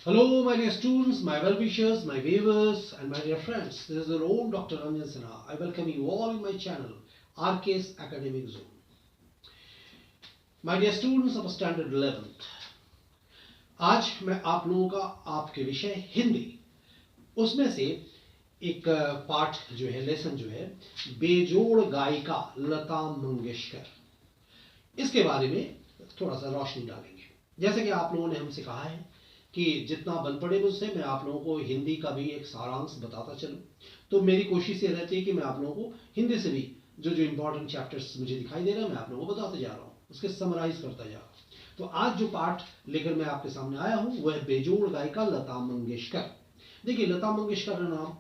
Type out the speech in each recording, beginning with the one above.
Hello, my dear students, my well-wishers, my viewers, and my dear friends. This is your own Dr. Ranjan Sinha. I welcome you all in my channel, RK's Academic Zone. My dear students of Standard 11th, आज मैं आप लोगों का आपके विषय हिंदी उसमें से एक पाठ जो है, लेसन जो है, बेजोड़ गायिका लता मंगेशकर, इसके बारे में थोड़ा सा रोशनी डालेंगे। जैसे कि आप लोगों ने हमसे कहा है कि जितना बन पड़े मुझसे मैं आप लोगों को हिंदी का भी एक सारांश बताता चलूं, तो मेरी कोशिश ये रहती है कि मैं आप लोगों को हिंदी से भी जो जो इंपॉर्टेंट चैप्टर्स मुझे दिखाई दे रहा है मैं आप लोगों को बताते जा रहा हूँ, उसके समराइज करता जा रहा हूँ। तो आज जो पाठ लेकर मैं आपके सामने आया हूँ वह है बेजोड़ गायिका लता मंगेशकर। देखिए, लता मंगेशकर का नाम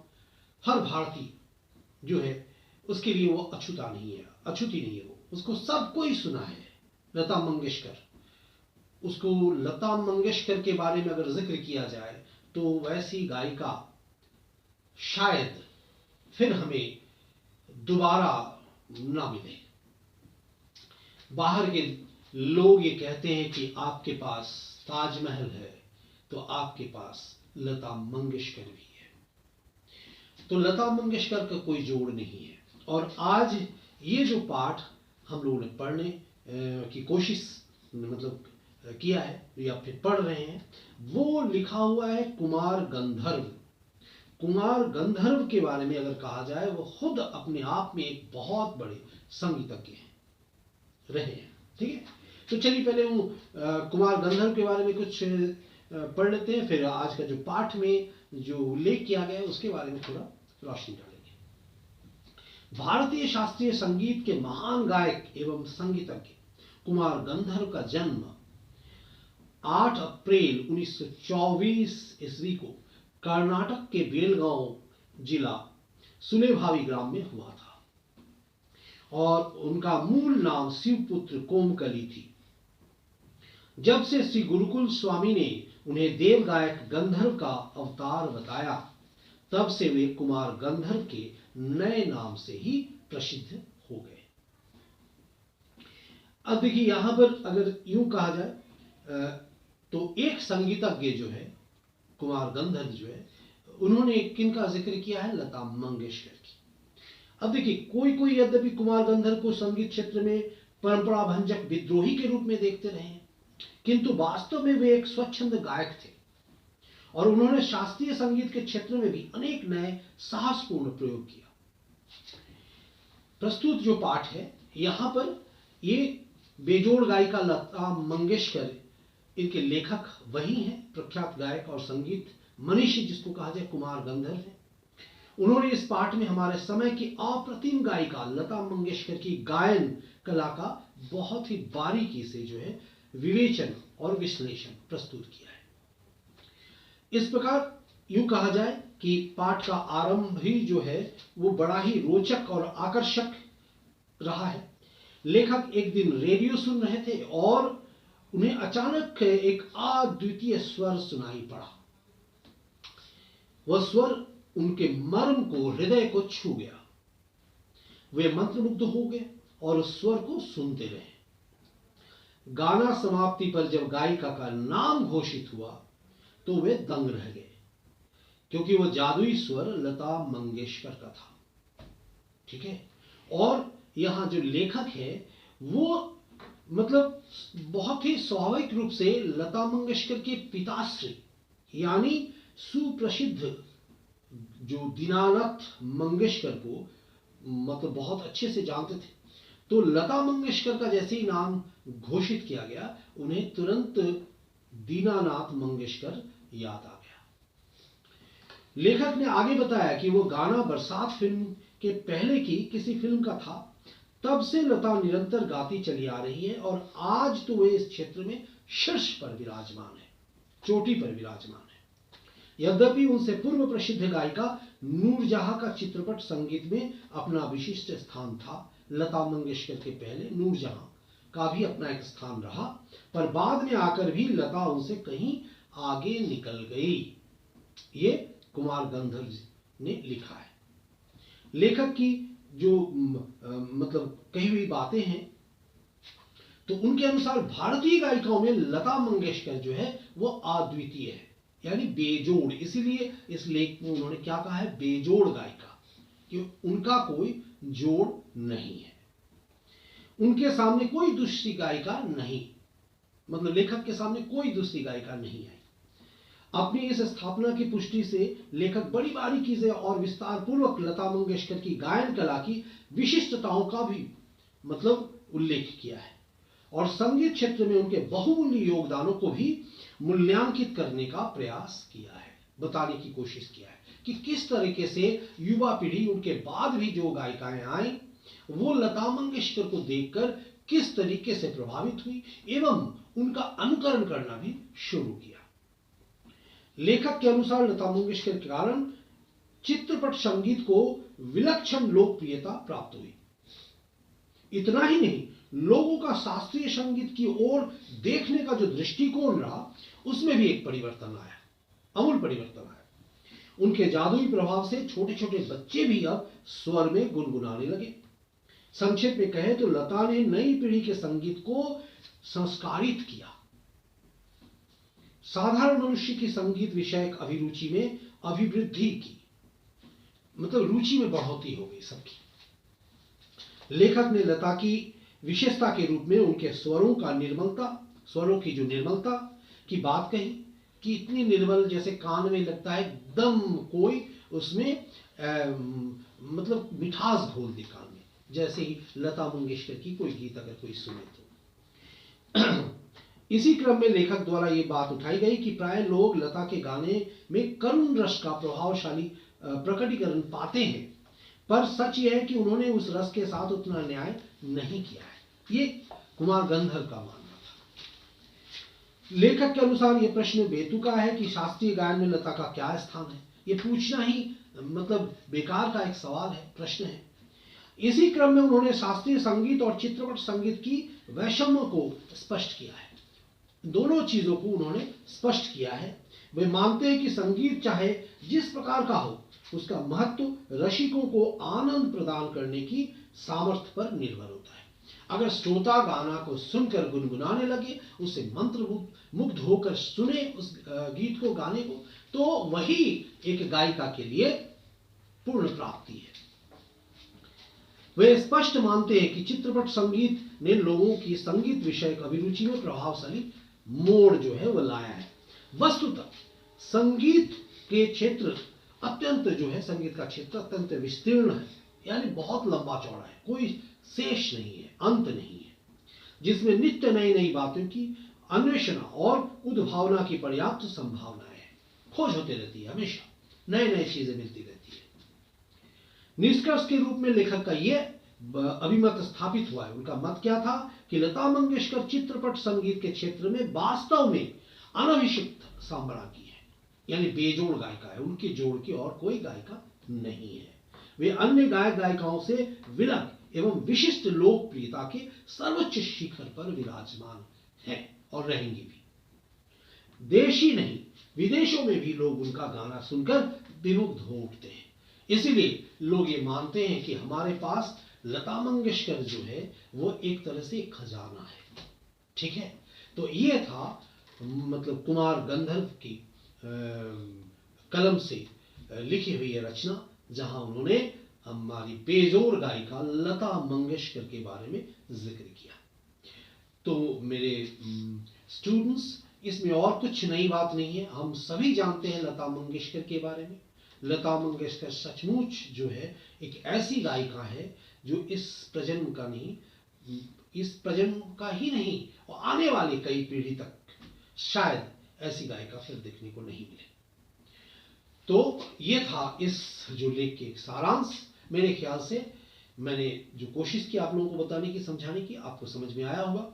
हर भारतीय जो है उसके लिए वो अछूता नहीं है, अछूती नहीं है, वो उसको सबको ही सुना है। लता मंगेशकर, उसको लता मंगेशकर के बारे में अगर जिक्र किया जाए तो वैसी गायिका शायद फिर हमें दोबारा ना मिले। बाहर के लोग ये कहते हैं कि आपके पास ताजमहल है तो आपके पास लता मंगेशकर भी है। तो लता मंगेशकर का कोई जोड़ नहीं है। और आज ये जो पाठ हम लोगों ने पढ़ने की कोशिश मतलब किया है या फिर पढ़ रहे हैं, वो लिखा हुआ है कुमार गंधर्व। कुमार गंधर्व के बारे में अगर कहा जाए, वो खुद अपने आप में एक बहुत बड़े संगीतज्ञ रहे हैं। ठीक है, तो चलिए पहले वो कुमार गंधर्व के बारे में कुछ पढ़ लेते हैं, फिर आज का जो पाठ में जो उल्लेख किया गया है उसके बारे में थोड़ा रोशनी डालेंगे। भारतीय शास्त्रीय संगीत के महान गायक एवं संगीतज्ञ कुमार गंधर्व का जन्म 8 अप्रैल 1924 ईस्वी को कर्नाटक के बेलगांव जिला सुलेभावी ग्राम में हुआ था और उनका मूल नाम शिवपुत्र कोमकली थी। जब से श्री गुरुकुल स्वामी ने उन्हें देव गायक गंधर्व का अवतार बताया, तब से वे कुमार गंधर्व के नए नाम से ही प्रसिद्ध हो गए। अब देखिए, यहां पर अगर यूं कहा जाए तो एक संगीतज्ञ जो है कुमार गंधर्व जो है, उन्होंने किनका जिक्र किया है? लता मंगेशकर की। अब देखिए, कोई कोई यद्यपि कुमार गंधर्व को संगीत क्षेत्र में परंपरा भंजक विद्रोही के रूप में देखते रहे, किंतु वास्तव में वे एक स्वच्छंद गायक थे और उन्होंने शास्त्रीय संगीत के क्षेत्र में भी अनेक नए साहसपूर्ण प्रयोग किया। प्रस्तुत जो पाठ है यहां पर, ये बेजोड़ गायिका लता मंगेशकर, इनके लेखक वही हैं, प्रख्यात गायक और संगीत मनीषी जिसको कहा जाए कुमार गंधर्व है। उन्होंने इस पाठ में हमारे समय की अप्रतिम गायिका लता मंगेशकर की गायन कला का बहुत ही बारीकी से जो है विवेचन और विश्लेषण प्रस्तुत किया है। इस प्रकार यूं कहा जाए कि पाठ का आरंभ ही जो है वो बड़ा ही रोचक और आकर्षक रहा है। लेखक एक दिन रेडियो सुन रहे थे और उन्हें अचानक एक अद्वितीय स्वर सुनाई पड़ा। वह स्वर उनके मर्म को, हृदय को छू गया। वे मंत्रमुग्ध हो गए और उस स्वर को सुनते रहे। गाना समाप्ति पर जब गायिका का नाम घोषित हुआ तो वे दंग रह गए, क्योंकि वह जादुई स्वर लता मंगेशकर का था। ठीक है, और यहां जो लेखक है वो मतलब बहुत ही स्वाभाविक रूप से लता मंगेशकर के पिताश्री यानी सुप्रसिद्ध जो दीनानाथ मंगेशकर को मतलब बहुत अच्छे से जानते थे। तो लता मंगेशकर का जैसे ही नाम घोषित किया गया, उन्हें तुरंत दीनानाथ मंगेशकर याद आ गया। लेखक ने आगे बताया कि वो गाना बरसात फिल्म के पहले की किसी फिल्म का था। तब से लता निरंतर गाती चली आ रही है और आज तो वे इस क्षेत्र में शीर्ष पर विराजमान है, चोटी पर विराजमान है। यद्यपि उनसे पूर्व प्रसिद्ध गायिका नूरजहां का चित्रपट संगीत में अपना विशिष्ट स्थान था, लता मंगेशकर के पहले नूरजहां का भी अपना एक स्थान रहा, पर बाद में आकर भी लता उनसे कहीं आगे निकल गई। ये कुमार गंधर्व ने लिखा है। लेखक की जो मतलब कही हुई बातें हैं, तो उनके अनुसार भारतीय गायिकाओं में लता मंगेशकर जो है वो अद्वितीय है। यानी बेजोड़। इसीलिए इस लेख में उन्होंने क्या कहा है, बेजोड़ गायिका, कि उनका कोई जोड़ नहीं है, उनके सामने कोई दूसरी गायिका नहीं, मतलब लेखक के सामने कोई दूसरी गायिका नहीं आई। अपनी इस स्थापना की पुष्टि से लेखक बड़ी बारीकी से और विस्तार पूर्वक लता मंगेशकर की गायन कला की विशिष्टताओं का भी मतलब उल्लेख किया है और संगीत क्षेत्र में उनके बहुमूल्य योगदानों को भी मूल्यांकित करने का प्रयास किया है, बताने की कोशिश किया है कि किस तरीके से युवा पीढ़ी उनके बाद भी जो गायिकाएं आई वो लता मंगेशकर को देखकर किस तरीके से प्रभावित हुई एवं उनका अनुकरण करना भी शुरू किया। लेखक के अनुसार लता मंगेशकर के कारण चित्रपट संगीत को विलक्षण लोकप्रियता प्राप्त हुई। इतना ही नहीं, लोगों का शास्त्रीय संगीत की ओर देखने का जो दृष्टिकोण रहा उसमें भी एक परिवर्तन आया, अमूल परिवर्तन आया। उनके जादुई प्रभाव से छोटे छोटे बच्चे भी अब स्वर में गुनगुनाने लगे। संक्षेप में कहें तो लता ने नई पीढ़ी के संगीत को संस्कारित किया, साधारण मनुष्य की संगीत विषयक अभिरुचि में अभिवृद्धि की, मतलब रुचि में बढ़ोतरी हो गई सबकी। लेखक ने लता की विशेषता के रूप में उनके स्वरों का निर्मलता, स्वरों की जो निर्मलता की बात कही कि इतनी निर्मल जैसे कान में लगता है एकदम कोई उसमें मतलब मिठास घोल दी कान में, जैसे ही लता मंगेशकर की कोई गीत अगर कोई सुने तो। इसी क्रम में लेखक द्वारा ये बात उठाई गई कि प्राय लोग लता के गाने में करुण रस का प्रभावशाली प्रकटीकरण पाते हैं, पर सच यह है कि उन्होंने उस रस के साथ उतना न्याय नहीं किया है। ये कुमार गंधर्व का मानना था। लेखक के अनुसार यह प्रश्न बेतुका है कि शास्त्रीय गायन में लता का क्या स्थान है। ये पूछना ही मतलब बेकार का एक सवाल है, प्रश्न है। इसी क्रम में उन्होंने शास्त्रीय संगीत और चित्रपट संगीत की वैषम्य को स्पष्ट किया है। दोनों चीजों को उन्होंने स्पष्ट किया है। वे मानते हैं कि संगीत चाहे जिस प्रकार का हो, उसका महत्व रसिकों को आनंद प्रदान करने की सामर्थ्य पर निर्भर होता है। अगर श्रोता गाना को सुनकर गुनगुनाने लगे, उसे मंत्र मुग्ध होकर सुने उस गीत को, गाने को, तो वही एक गायिका के लिए पूर्ण प्राप्ति है। वे स्पष्ट मानते हैं कि चित्रपट संगीत ने लोगों की संगीत विषयक अभिरुचि में प्रभावशाली मोड़ जो है वह लाया है। वस्तुतः संगीत के क्षेत्र अत्यंत जो है, संगीत का क्षेत्र अत्यंत विस्तीर्ण है, यानी बहुत लंबा चौड़ा है, कोई शेष नहीं है, अंत नहीं है, जिसमें नित्य नई नई बातों की अन्वेषण और उद्भावना की पर्याप्त संभावनाएं है। खोज होती रहती है, हमेशा नए नए चीजें मिलती रहती है। निष्कर्ष के रूप में लेखक का यह अभिमत स्थापित हुआ है। उनका मत क्या था कि लता मंगेशकर चित्रपट संगीत के क्षेत्र में वास्तव में अनभिषिक्त साम्राज्ञी है, यानी बेजोड़ गायिका है, उनके जोड़ की और कोई गायिका नहीं है। वे अन्य गायक गायिकाओं से विलग एवं विशिष्ट लोकप्रियता के सर्वोच्च शिखर पर विराजमान हैं और रहेंगे भी। देश ही नहीं, विदेशों में भी लोग उनका गाना सुनकर विमुग्ध हो उठते हैं। इसीलिए लोग ये मानते हैं कि हमारे पास लता मंगेशकर जो है वो एक तरह से खजाना है। ठीक है, तो ये था मतलब कुमार गंधर्व की कलम से लिखी हुई रचना, जहां उन्होंने हमारी बेजोड़ गायिका लता मंगेशकर के बारे में जिक्र किया। तो मेरे स्टूडेंट्स, इसमें और कुछ नई बात नहीं है, हम सभी जानते हैं लता मंगेशकर के बारे में। लता मंगेशकर सचमुच जो है एक ऐसी गायिका है जो इस प्रजन्म का नहीं, इस प्रजन्म का ही नहीं और आने वाली कई पीढ़ी तक शायद ऐसी गायिका फिर देखने को नहीं मिले। तो ये था इस जो लेख के सारांश। मेरे ख्याल से मैंने जो कोशिश की आप लोगों को बताने की, समझाने की, आपको समझ में आया होगा।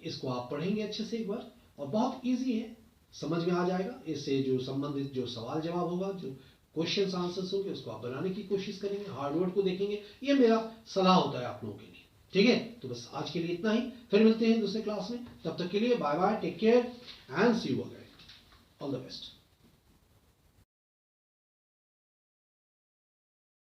इसको आप पढ़ेंगे अच्छे से एक बार, और बहुत इजी है, समझ में आ जाएगा। इससे जो संबंधित जो सवाल जवाब होगा, जो क्वेश्चन आंसर्स होंगे, उसको आप बनाने की कोशिश करेंगे, हार्डवर्ड को देखेंगे। ये मेरा सलाह होता है आप लोगों के लिए। ठीक है, तो बस आज के लिए इतना ही, फिर मिलते हैं दूसरे क्लास में। तब तक के लिए bye bye, take care and see you again. All the best.